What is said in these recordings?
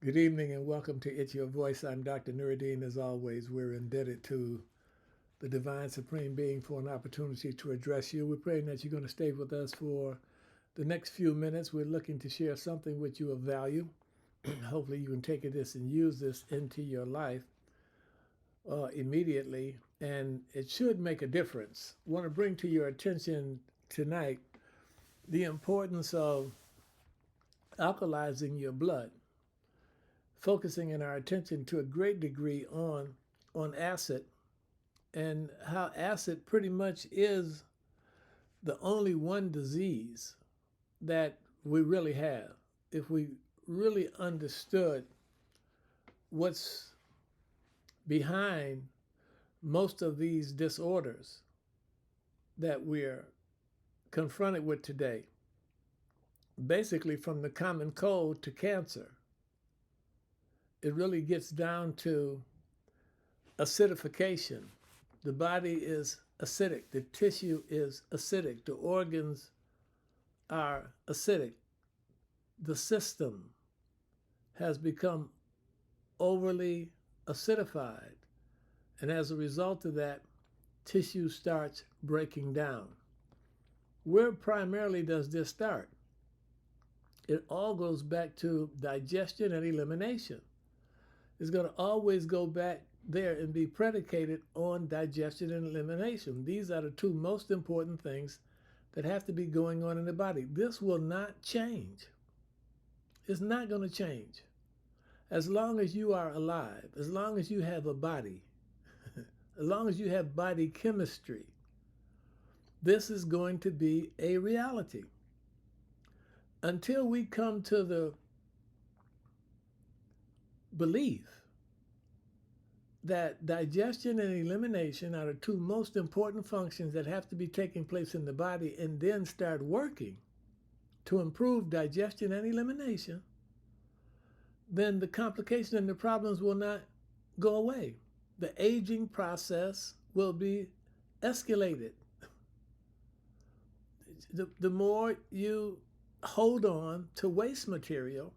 Good evening and welcome to It's Your Voice. I'm Dr. Nuruddin. As always, we're indebted to the Divine Supreme Being for an opportunity to address you. We're praying that you're going to stay with us for the next few minutes. We're looking to share something with you of value. Hopefully, you can take this and use this into your life immediately, and it should make a difference. I want to bring to your attention tonight the importance of alkalizing your blood, focusing in our attention to a great degree on acid and how acid pretty much is the only one disease that we really have. If we really understood what's behind most of these disorders that we're confronted with today, basically from the common cold to cancer, it really gets down to acidification. The body is acidic, the tissue is acidic, the organs are acidic. The system has become overly acidified, and as a result of that, tissue starts breaking down. Where primarily does this start? It all goes back to digestion and elimination. It's going to always go back there and be predicated on digestion and elimination. These are the two most important things that have to be going on in the body. This will not change. It's not going to change. As long as you are alive, as long as you have a body, as long as you have body chemistry, this is going to be a reality. Until we come to the belief that digestion and elimination are the two most important functions that have to be taking place in the body, and then start working to improve digestion and elimination, then the complications and the problems will not go away. The aging process will be escalated. The more you hold on to waste material,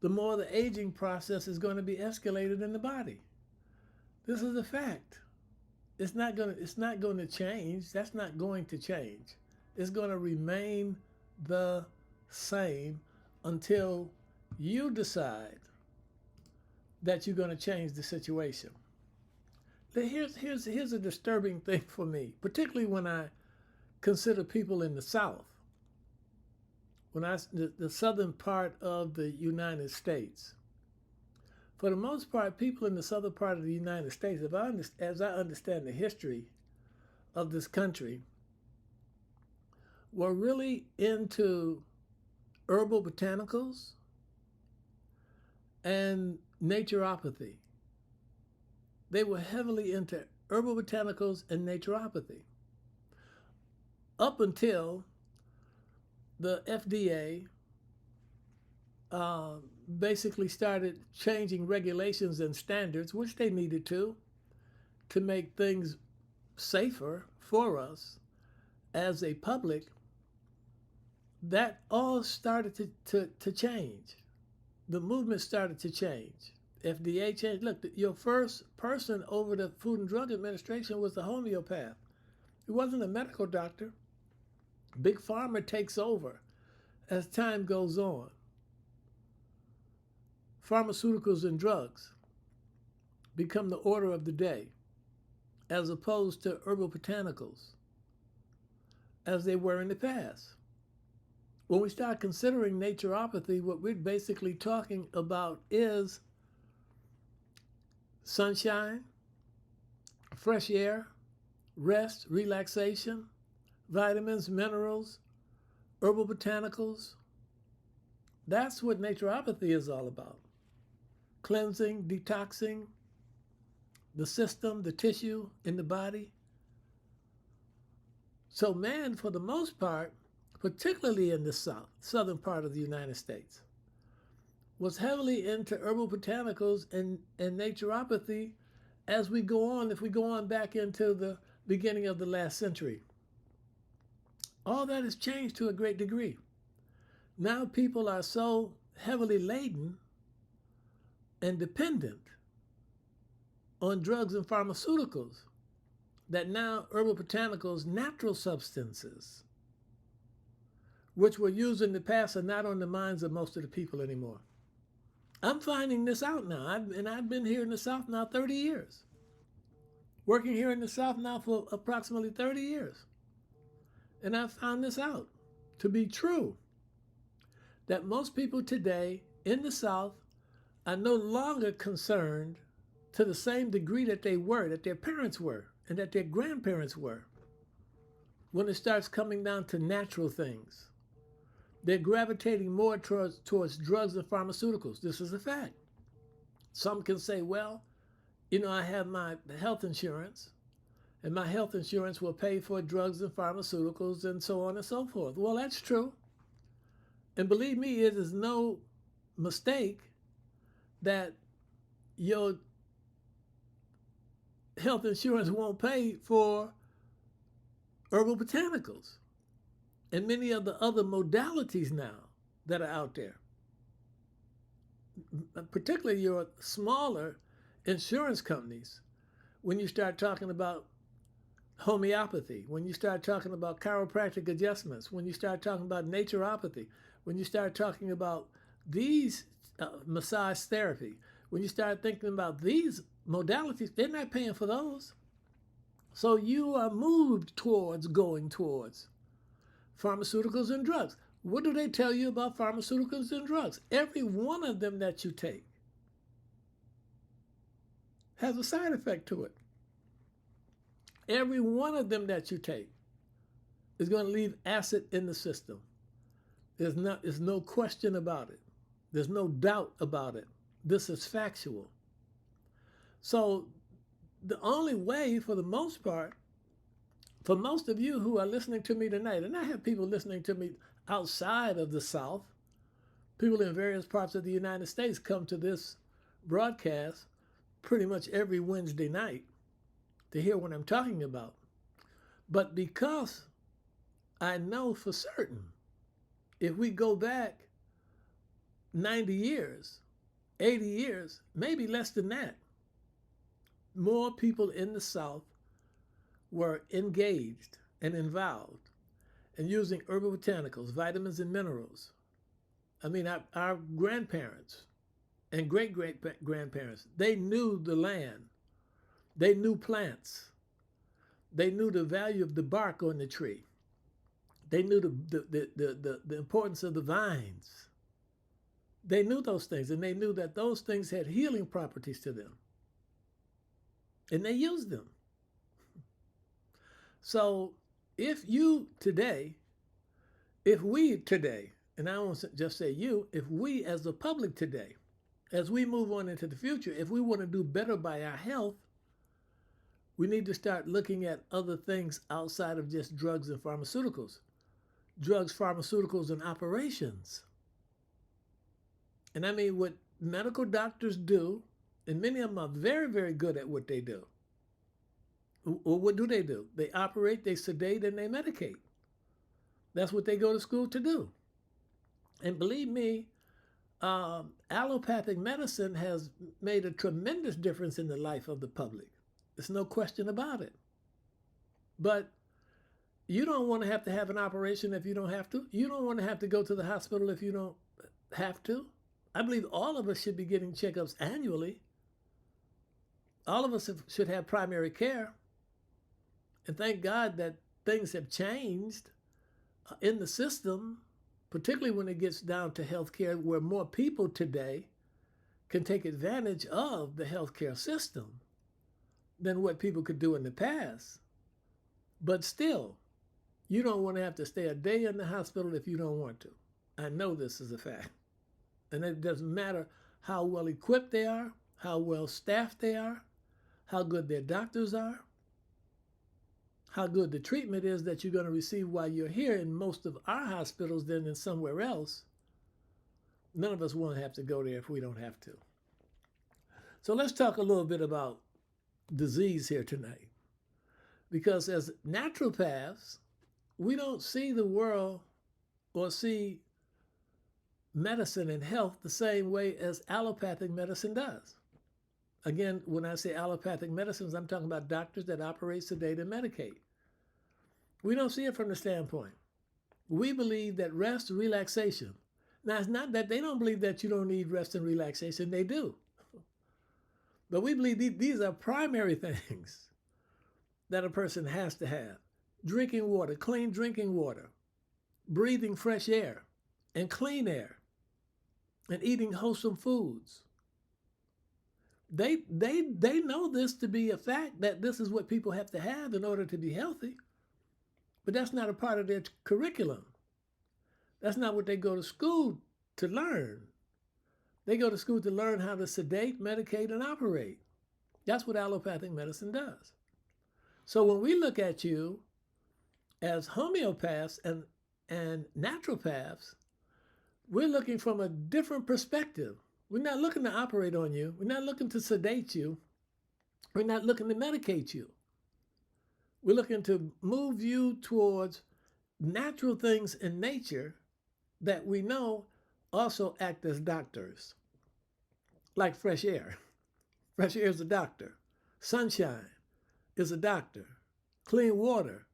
the more the aging process is going to be escalated in the body. This is a fact. It's not going to change. That's not going to change. It's going to remain the same until you decide that you're going to change the situation. Here's a disturbing thing for me, particularly when I consider people in the South. The southern part of the United States. For the most part, people in the southern part of the United States, as I understand the history of this country, were really into herbal botanicals and naturopathy. They were heavily into herbal botanicals and naturopathy up until the FDA basically started changing regulations and standards, which they needed to make things safer for us as a public. That all started to change. The movement started to change. FDA changed. Look, your first person over the Food and Drug Administration was the homeopath. It wasn't a medical doctor. Big Pharma takes over as time goes on. Pharmaceuticals and drugs become the order of the day, as opposed to herbal botanicals, as they were in the past. When we start considering naturopathy, what we're basically talking about is sunshine, fresh air, rest, relaxation, vitamins, minerals, herbal botanicals. That's what naturopathy is all about. Cleansing, detoxing the system, the tissue in the body. So man, for the most part, particularly in the southern part of the United States, was heavily into herbal botanicals and naturopathy as we go on, if we go on back into the beginning of the last century. All that has changed to a great degree. Now people are so heavily laden and dependent on drugs and pharmaceuticals that now herbal botanicals, natural substances, which were used in the past, are not on the minds of most of the people anymore. I'm finding this out now. I've been here in the South now 30 years. Working here in the South now for approximately 30 years. And I found this out to be true, that most people today in the South are no longer concerned to the same degree that they were, that their parents were, and that their grandparents were, when it starts coming down to natural things. They're gravitating more towards drugs and pharmaceuticals. This is a fact. Some can say, well, I have my health insurance, and my health insurance will pay for drugs and pharmaceuticals and so on and so forth. Well, that's true. And believe me, it is no mistake that your health insurance won't pay for herbal botanicals and many of the other modalities now that are out there. Particularly your smaller insurance companies, when you start talking about homeopathy, when you start talking about chiropractic adjustments, when you start talking about naturopathy, when you start talking about these massage therapy, when you start thinking about these modalities, they're not paying for those. So you are moved towards going towards pharmaceuticals and drugs. What do they tell you about pharmaceuticals and drugs? Every one of them that you take has a side effect to it. Every one of them that you take is going to leave acid in the system. There's no question about it. There's no doubt about it. This is factual. So the only way, for the most part, for most of you who are listening to me tonight, and I have people listening to me outside of the South, people in various parts of the United States come to this broadcast pretty much every Wednesday night to hear what I'm talking about. But because I know for certain, if we go back 90 years, 80 years, maybe less than that, more people in the South were engaged and involved in using herbal botanicals, vitamins and minerals. I mean, our grandparents and great-great-grandparents, they knew the land. They knew plants. They knew the value of the bark on the tree. They knew the importance of the vines. They knew those things, and they knew that those things had healing properties to them. And they used them. So if we today, and I won't just say you, if we as the public today, as we move on into the future, if we want to do better by our health, we need to start looking at other things outside of just drugs and pharmaceuticals. Drugs, pharmaceuticals, and operations. And I mean, what medical doctors do, and many of them are very, very good at what they do. Or what do? They operate, they sedate, and they medicate. That's what they go to school to do. And believe me, allopathic medicine has made a tremendous difference in the life of the public. There's no question about it. But you don't want to have an operation if you don't have to. You don't want to have to go to the hospital if you don't have to. I believe all of us should be getting checkups annually. All of us should have primary care. And thank God that things have changed in the system, particularly when it gets down to healthcare, where more people today can take advantage of the healthcare system than what people could do in the past. But still, you don't want to have to stay a day in the hospital if you don't want to. I know this is a fact. And it doesn't matter how well equipped they are, how well staffed they are, how good their doctors are, how good the treatment is that you're going to receive while you're here in most of our hospitals than in somewhere else. None of us want to have to go there if we don't have to. So let's talk a little bit about disease here tonight. Because as naturopaths, we don't see the world or see medicine and health the same way as allopathic medicine does. Again, when I say allopathic medicines, I'm talking about doctors that operate, sedate, and medicate. We don't see it from the standpoint. We believe that rest, relaxation. Now, it's not that they don't believe that you don't need rest and relaxation. They do. But we believe these are primary things that a person has to have. Drinking water, clean drinking water, breathing fresh air and clean air, and eating wholesome foods. They know this to be a fact, that this is what people have to have in order to be healthy. But that's not a part of their curriculum. That's not what they go to school to learn. They go to school to learn how to sedate, medicate, and operate. That's what allopathic medicine does. So when we look at you as homeopaths and naturopaths, we're looking from a different perspective. We're not looking to operate on you. We're not looking to sedate you. We're not looking to medicate you. We're looking to move you towards natural things in nature that we know also act as doctors, like fresh air. Fresh air is a doctor. Sunshine is a doctor. Clean water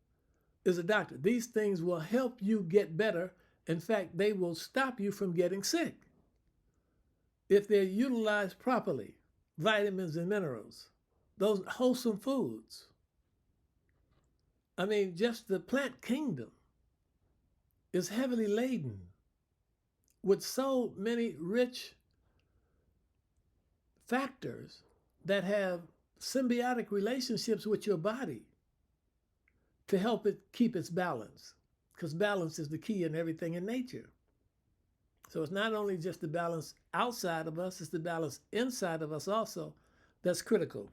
is a doctor. These things will help you get better. In fact, they will stop you from getting sick if they're utilized properly. Vitamins and minerals, those wholesome foods. I mean, just the plant kingdom is heavily laden with so many rich factors that have symbiotic relationships with your body to help it keep its balance, because balance is the key in everything in nature. So it's not only just the balance outside of us, it's the balance inside of us also that's critical.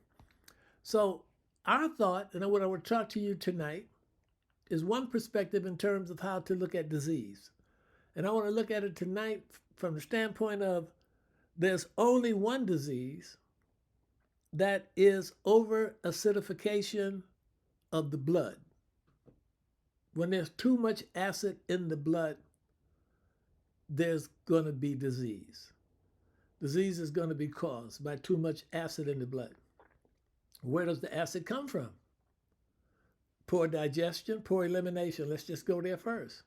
So our thought, and what I want to talk to you tonight, is one perspective in terms of how to look at disease. And I want to look at it tonight from the standpoint of there's only one disease, that is over acidification of the blood. When there's too much acid in the blood, there's going to be disease. Disease is going to be caused by too much acid in the blood. Where does the acid come from? Poor digestion, poor elimination. Let's just go there first.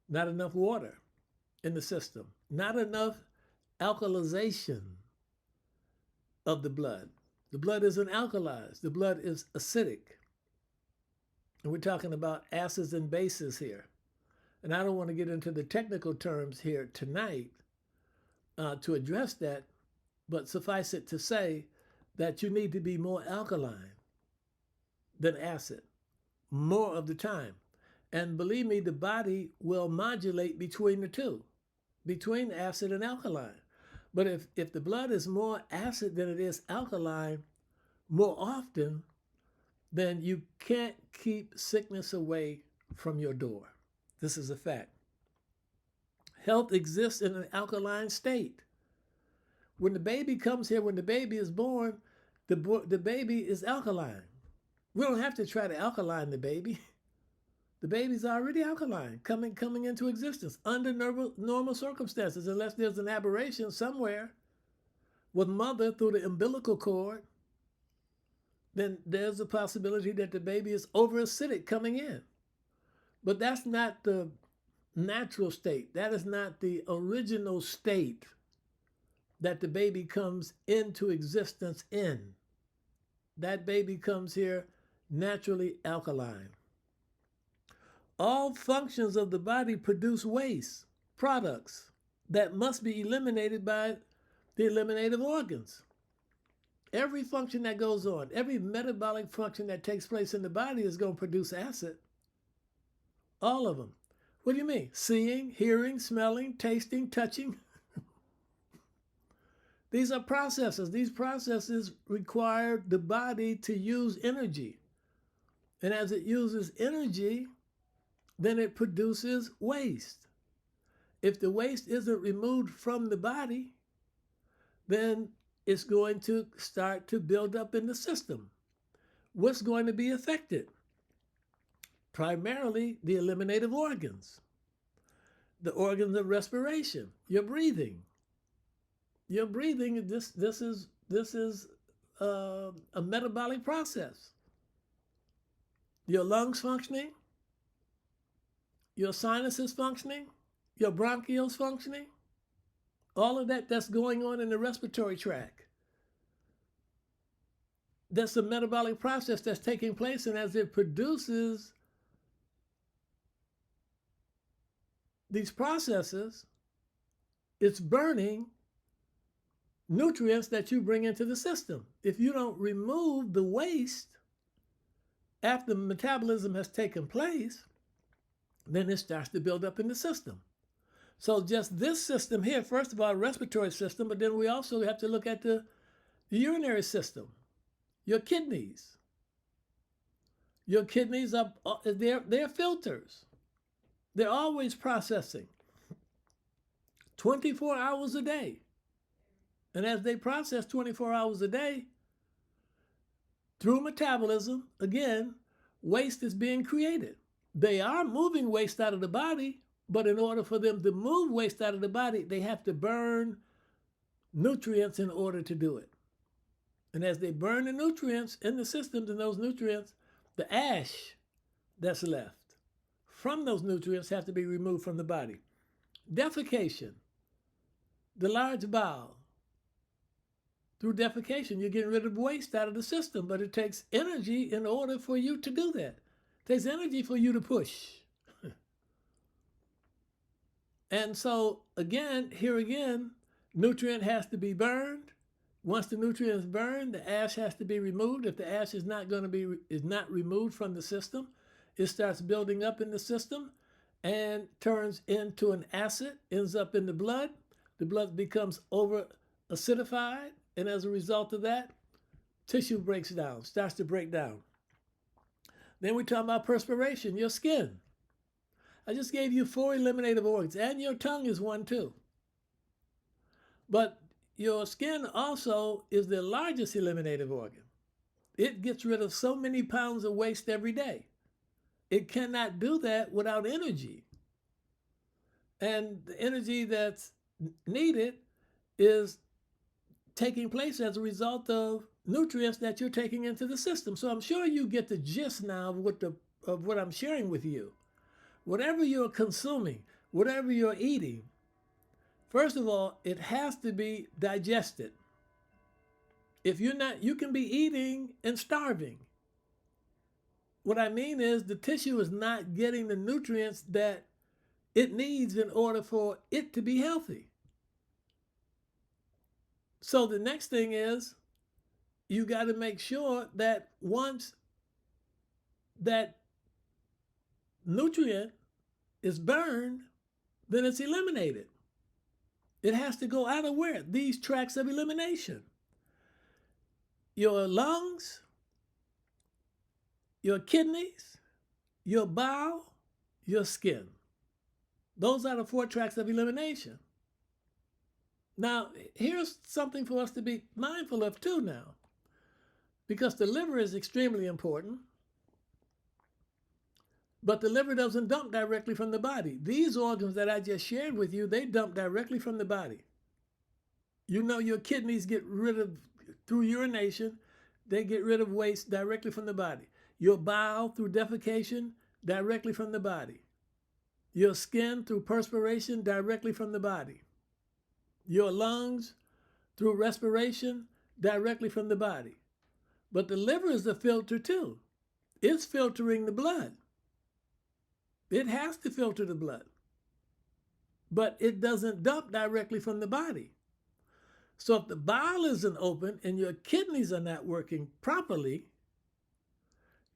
Not enough water in the system. Not enough alkalization of the blood. The blood isn't alkalized. The blood is acidic. And we're talking about acids and bases here. And I don't want to get into the technical terms here tonight to address that, but suffice it to say that you need to be more alkaline than acid more of the time. And believe me, the body will modulate between the two, between acid and alkaline. But if the blood is more acid than it is alkaline more often, then you can't keep sickness away from your door. This is a fact. Health exists in an alkaline state. When the baby comes here, when the baby is born, the baby is alkaline. We don't have to try to alkaline the baby. The baby's already alkaline, coming into existence under normal circumstances, unless there's an aberration somewhere with mother through the umbilical cord. Then there's a possibility that the baby is overacidic coming in. But that's not the natural state. That is not the original state that the baby comes into existence in. That baby comes here naturally alkaline. All functions of the body produce waste products that must be eliminated by the eliminative organs. Every function that goes on, every metabolic function that takes place in the body is going to produce acid. All of them. What do you mean? Seeing, hearing, smelling, tasting, touching. These are processes. These processes require the body to use energy. And as it uses energy, then it produces waste. If the waste isn't removed from the body, then it's going to start to build up in the system. What's going to be affected? Primarily the eliminative organs. the organs of respiration, your breathing. Your breathing, this is a metabolic process. Your lungs functioning, your sinuses functioning, your bronchioles functioning, all of that's going on in the respiratory tract. That's a metabolic process that's taking place, and as it produces these processes, it's burning nutrients that you bring into the system. If you don't remove the waste after metabolism has taken place, then it starts to build up in the system. So just this system here, first of all, respiratory system, but then we also have to look at the urinary system, your kidneys. Your kidneys are they're filters. They're always processing 24 hours a day. And as they process 24 hours a day, through metabolism, again, waste is being created. They are moving waste out of the body, but in order for them to move waste out of the body, they have to burn nutrients in order to do it. And as they burn the nutrients in the systems, and those nutrients, the ash that's left from those nutrients have to be removed from the body. Defecation, the large bowel. Through defecation, you're getting rid of waste out of the system, but it takes energy in order for you to do that. It takes energy for you to push. And so, again, nutrient has to be burned. Once the nutrient is burned, the ash has to be removed. If the ash is not removed from the system, it starts building up in the system and turns into an acid, ends up in the blood. The blood becomes over acidified. And as a result of that, tissue breaks down, starts to break down. Then we talk about perspiration, your skin. I just gave you 4 eliminative organs, and your tongue is one too. But your skin also is the largest eliminative organ. It gets rid of so many pounds of waste every day. It cannot do that without energy. And the energy that's needed is taking place as a result of nutrients that you're taking into the system. So I'm sure you get the gist now of what I'm sharing with you. Whatever you're consuming, whatever you're eating, first of all, it has to be digested. If you're not, you can be eating and starving. What I mean is the tissue is not getting the nutrients that it needs in order for it to be healthy. So the next thing is you got to make sure that once that nutrient is burned, then it's eliminated. It has to go out of where? These tracts of elimination. Your lungs, your kidneys, your bowel, your skin. Those are the 4 tracts of elimination. Now, here's something for us to be mindful of too now, because the liver is extremely important, but the liver doesn't dump directly from the body. These organs that I just shared with you, they dump directly from the body. You know, your kidneys get rid of, through urination, they get rid of waste directly from the body. Your bowel, through defecation, directly from the body. Your skin, through perspiration, directly from the body. Your lungs, through respiration, directly from the body. But the liver is a filter too. It's filtering the blood. It has to filter the blood. But it doesn't dump directly from the body. So if the bowel isn't open and your kidneys are not working properly,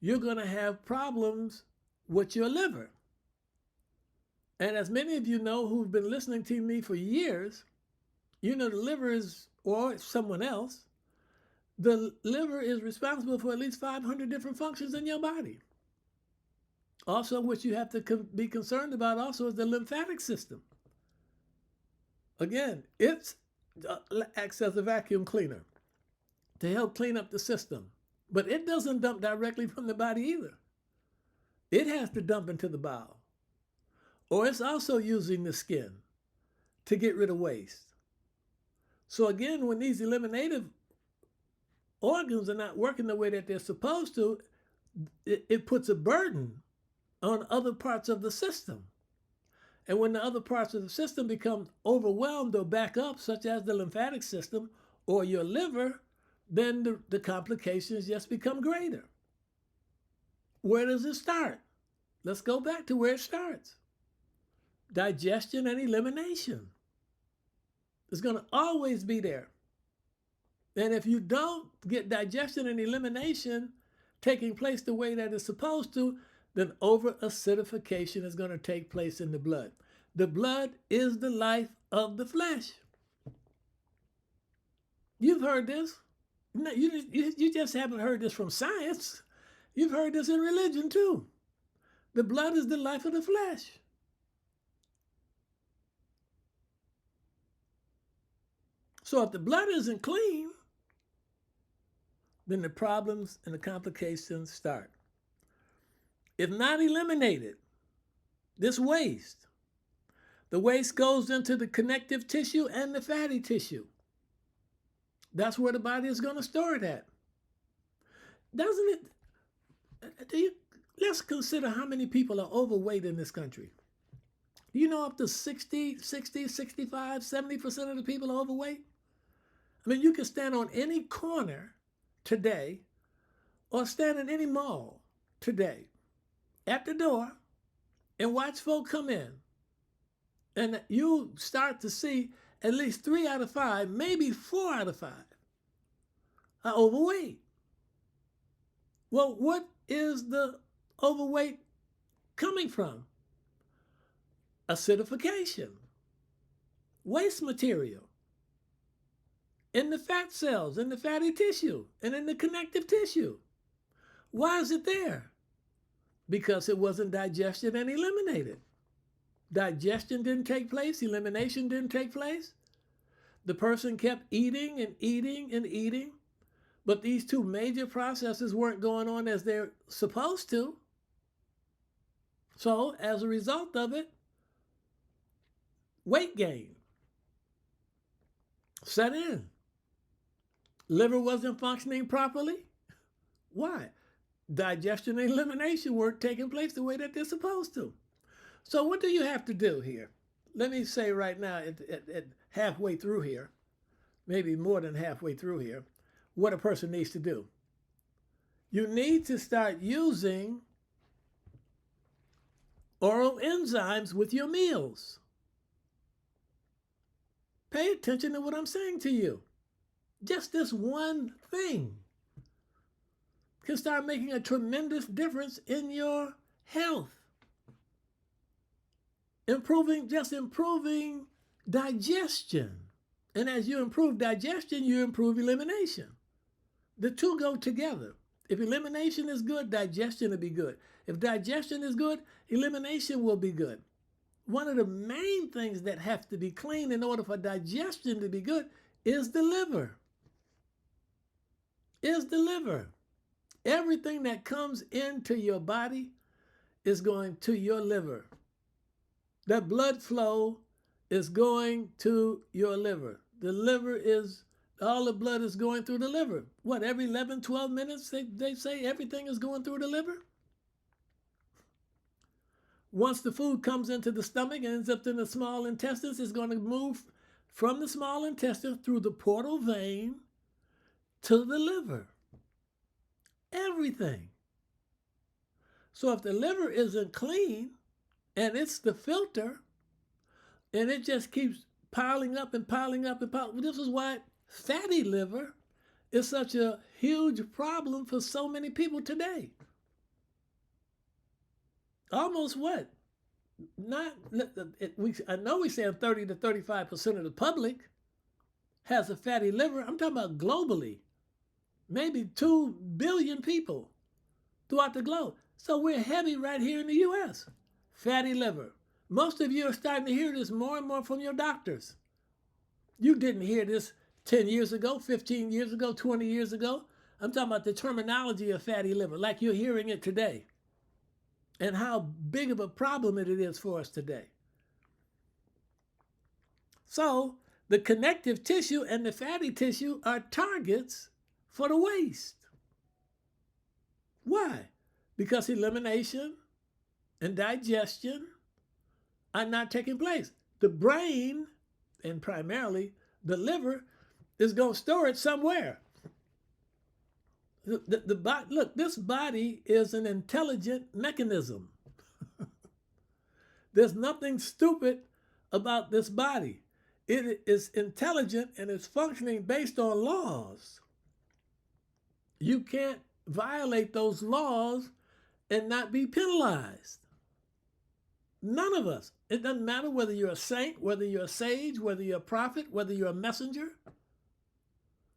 you're going to have problems with your liver. And as many of you know who've been listening to me for years, you know the liver is, or someone else, the liver is responsible for at least 500 different functions in your body. Also, what you have to be concerned about also is the lymphatic system. Again, it acts as a vacuum cleaner to help clean up the system. But it doesn't dump directly from the body either. It has to dump into the bowel. or it's also using the skin to get rid of waste. So again, when these eliminative organs are not working the way that they're supposed to, it puts a burden on other parts of the system. And when the other parts of the system become overwhelmed or back up, such as the lymphatic system or your liver, then the complications just become greater. Where does it start? Let's go back to where it starts. Digestion and elimination. It's going to always be there. And if you don't get digestion and elimination taking place the way that it's supposed to, then over-acidification is going to take place in the blood. The blood is the life of the flesh. You've heard this. No, you just haven't heard this from science. You've heard this in religion too. The blood is the life of the flesh. So if the blood isn't clean, then the problems and the complications start. If not eliminated, this waste, the waste goes into the connective tissue and the fatty tissue. That's where the body is going to store it at. Doesn't it? Let's consider how many people are overweight in this country. Do you know up to 60, 65, 70% of the people are overweight? I mean, you can stand on any corner today or stand in any mall today at the door and watch folk come in. And you start to see at least 3 out of 5, maybe 4 out of 5 are overweight. Well, what is the overweight coming from? Acidification, waste material in the fat cells, in the fatty tissue, and in the connective tissue. Why is it there? Because it wasn't digested and eliminated. Digestion didn't take place, elimination didn't take place. The person kept eating and eating and eating, but these two major processes weren't going on as they're supposed to. So as a result of it, weight gain set in. Liver wasn't functioning properly. Why? Digestion and elimination weren't taking place the way that they're supposed to. So what do you have to do here? Let me say right now, at halfway through here, maybe more than halfway through here, what a person needs to do. You need to start using oral enzymes with your meals. Pay attention to what I'm saying to you. Just this one thing can start making a tremendous difference in your health. Improving digestion. And as you improve digestion, you improve elimination. The two go together. If elimination is good, digestion will be good. If digestion is good, elimination will be good. One of the main things that have to be clean in order for digestion to be good is the liver. Everything that comes into your body is going to your liver. That blood flow is going to your liver. The liver is, all the blood is going through the liver. What, every 11, 12 minutes they say everything is going through the liver? Once the food comes into the stomach and ends up in the small intestines, it's going to move from the small intestine through the portal vein to the liver. Everything. So if the liver isn't clean and it's the filter and it just keeps piling up and piling up and piling, this is why fatty liver is such a huge problem for so many people today. Almost what? I know we're saying 30 to 35% of the public has a fatty liver. I'm talking about globally. Maybe 2 billion people throughout the globe. So we're heavy right here in the U.S. Fatty liver. Most of you are starting to hear this more and more from your doctors. You didn't hear this 10 years ago, 15 years ago, 20 years ago. I'm talking about the terminology of fatty liver, like you're hearing it today. and how big of a problem it is for us today. So the connective tissue and the fatty tissue are targets for the waste. Why? Because elimination and digestion are not taking place. The brain, and primarily the liver, is going to store it somewhere. Look, this body is an intelligent mechanism. There's nothing stupid about this body. It is intelligent and it's functioning based on laws. You can't violate those laws and not be penalized. None of us. It doesn't matter whether you're a saint, whether you're a sage, whether you're a prophet, whether you're a messenger,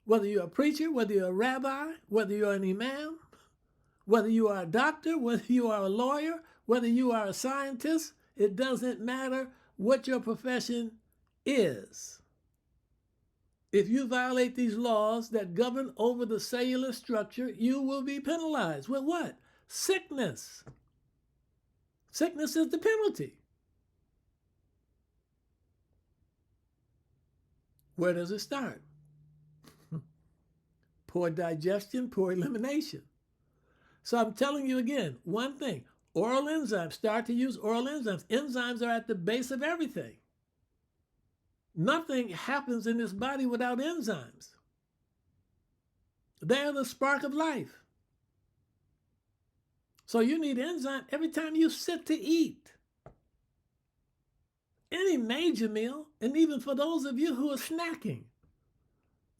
whether you're a preacher, whether you're a rabbi, whether you're an imam, whether you are a doctor, whether you are a lawyer, whether you are a scientist. It doesn't matter what your profession is. If you violate these laws that govern over the cellular structure, you will be penalized with what? Sickness. Sickness is the penalty. Where does it start? Poor digestion, poor elimination. So I'm telling you again, one thing, oral enzymes, start to use oral enzymes. Enzymes are at the base of everything. Nothing happens in this body without enzymes. They are the spark of life. So you need enzyme every time you sit to eat. Any major meal, and even for those of you who are snacking.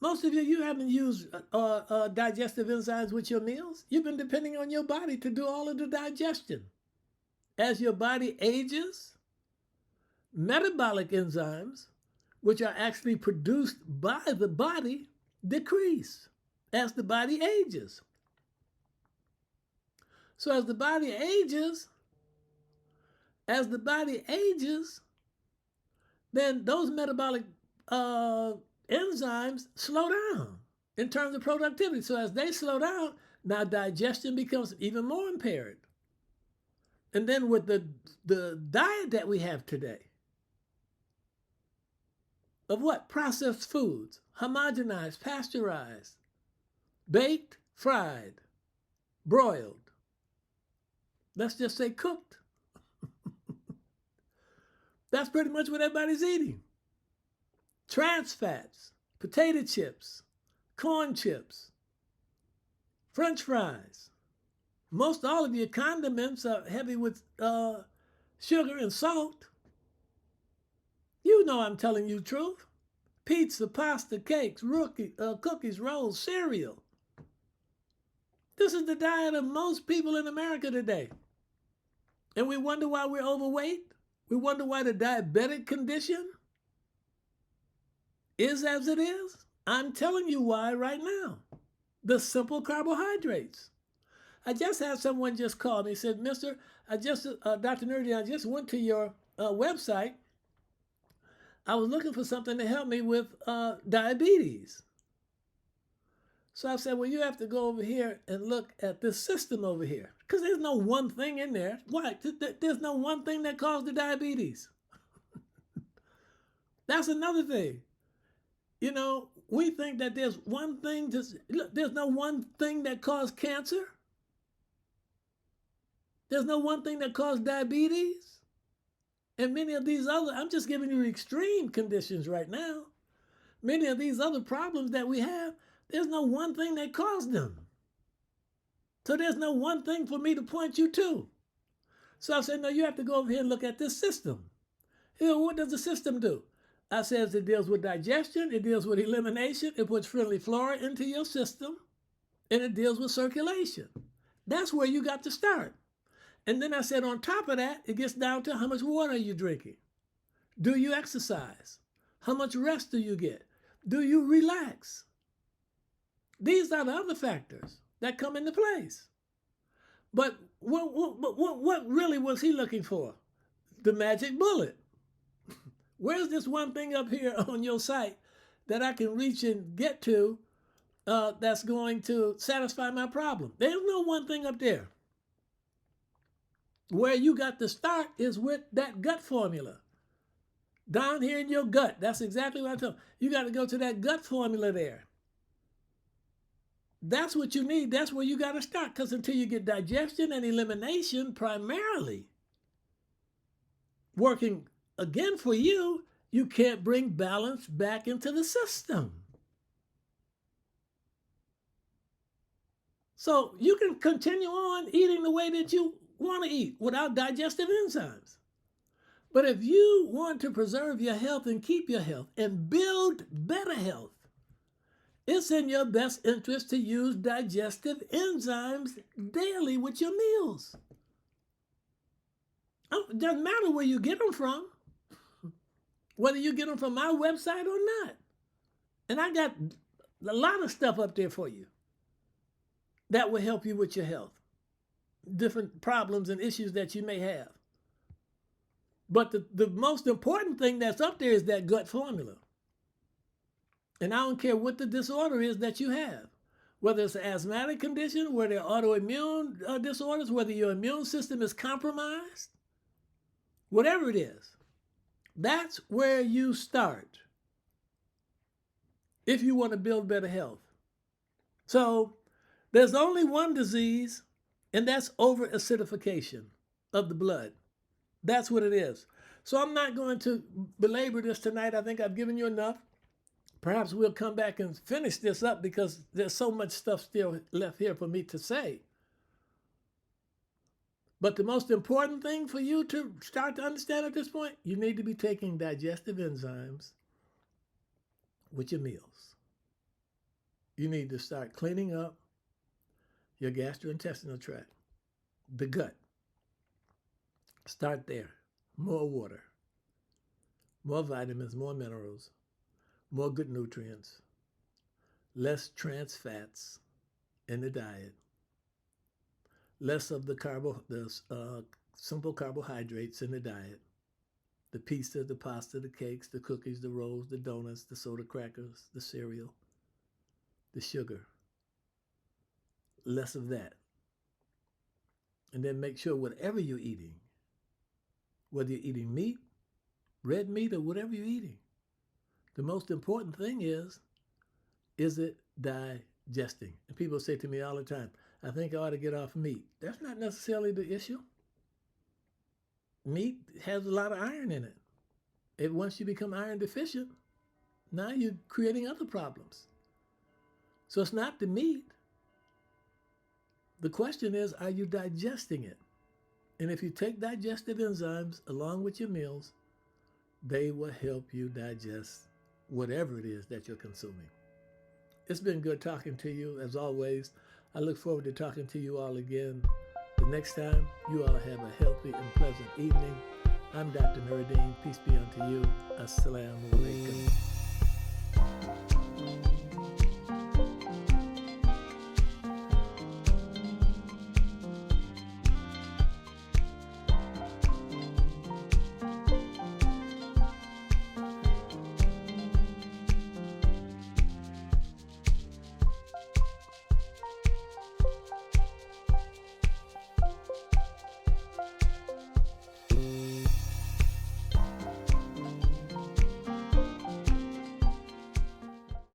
Most of you haven't used digestive enzymes with your meals. You've been depending on your body to do all of the digestion. As your body ages, metabolic enzymes, which are actually produced by the body, decrease as the body ages. So as the body ages, then those metabolic enzymes slow down in terms of productivity. So as they slow down, now digestion becomes even more impaired. And then with the diet that we have today, of what? Processed foods, homogenized, pasteurized, baked, fried, broiled. Let's just say cooked. That's pretty much what everybody's eating. Trans fats, potato chips, corn chips, French fries. Most all of your condiments are heavy with sugar and salt. You know I'm telling you the truth. Pizza, pasta, cakes, cookies, rolls, cereal. This is the diet of most people in America today. And we wonder why we're overweight. We wonder why the diabetic condition is as it is. I'm telling you why right now. The simple carbohydrates. I just had someone just call me and said, Dr. Nerdy, I just went to your website. I was looking for something to help me with diabetes. So I said, well, you have to go over here and look at this system over here. Because there's no one thing in there. Why? There's no one thing that caused the diabetes. That's another thing. You know, we think that there's one thing, there's no one thing that caused cancer. There's no one thing that caused diabetes. And many of these other, I'm just giving you extreme conditions right now. Many of these other problems that we have, there's no one thing that caused them. So there's no one thing for me to point you to. So I said, no, you have to go over here and look at this system. You know, what does the system do? I said it deals with digestion, it deals with elimination, it puts friendly flora into your system, and it deals with circulation. That's where you got to start. And then I said on top of that, it gets down to how much water are you drinking? Do you exercise? How much rest do you get? Do you relax? These are the other factors that come into place. But what really was he looking for? The magic bullet. Where's this one thing up here on your site that I can reach and get to that's going to satisfy my problem? There's no one thing up there. Where you got to start is with that gut formula. Down here in your gut. That's exactly what I'm talking. You got to go to that gut formula there. That's what you need. That's where you got to start. Because until you get digestion and elimination primarily working again for you, you can't bring balance back into the system. So you can continue on eating the way that you want to eat without digestive enzymes. But if you want to preserve your health and keep your health and build better health, it's in your best interest to use digestive enzymes daily with your meals. It doesn't matter where you get them from, whether you get them from my website or not. And I got a lot of stuff up there for you that will help you with your health, different problems and issues that you may have. But the most important thing that's up there is that gut formula. And I don't care what the disorder is that you have, whether it's an asthmatic condition, whether autoimmune disorders, whether your immune system is compromised, whatever it is, that's where you start if you want to build better health. So there's only one disease, and that's over-acidification of the blood. That's what it is. So I'm not going to belabor this tonight. I think I've given you enough. Perhaps we'll come back and finish this up because there's so much stuff still left here for me to say. But the most important thing for you to start to understand at this point, you need to be taking digestive enzymes with your meals. You need to start cleaning up your gastrointestinal tract, the gut. Start there. More water, more vitamins, more minerals, more good nutrients, less trans fats in the diet, less of the simple carbohydrates in the diet, the pizza, the pasta, the cakes, the cookies, the rolls, the donuts, the soda crackers, the cereal, the sugar. Less of that. And then make sure whatever you're eating, whether you're eating meat, red meat, or whatever you're eating, the most important thing is it digesting? And people say to me all the time, I think I ought to get off meat. That's not necessarily the issue. Meat has a lot of iron in it. Once you become iron deficient, now you're creating other problems. So it's not the meat. The question is, are you digesting it? And if you take digestive enzymes along with your meals, they will help you digest whatever it is that you're consuming. It's been good talking to you, as always. I look forward to talking to you all again. The next time, you all have a healthy and pleasant evening. I'm Dr. Nuruddin. Peace be unto you. Assalamu alaikum.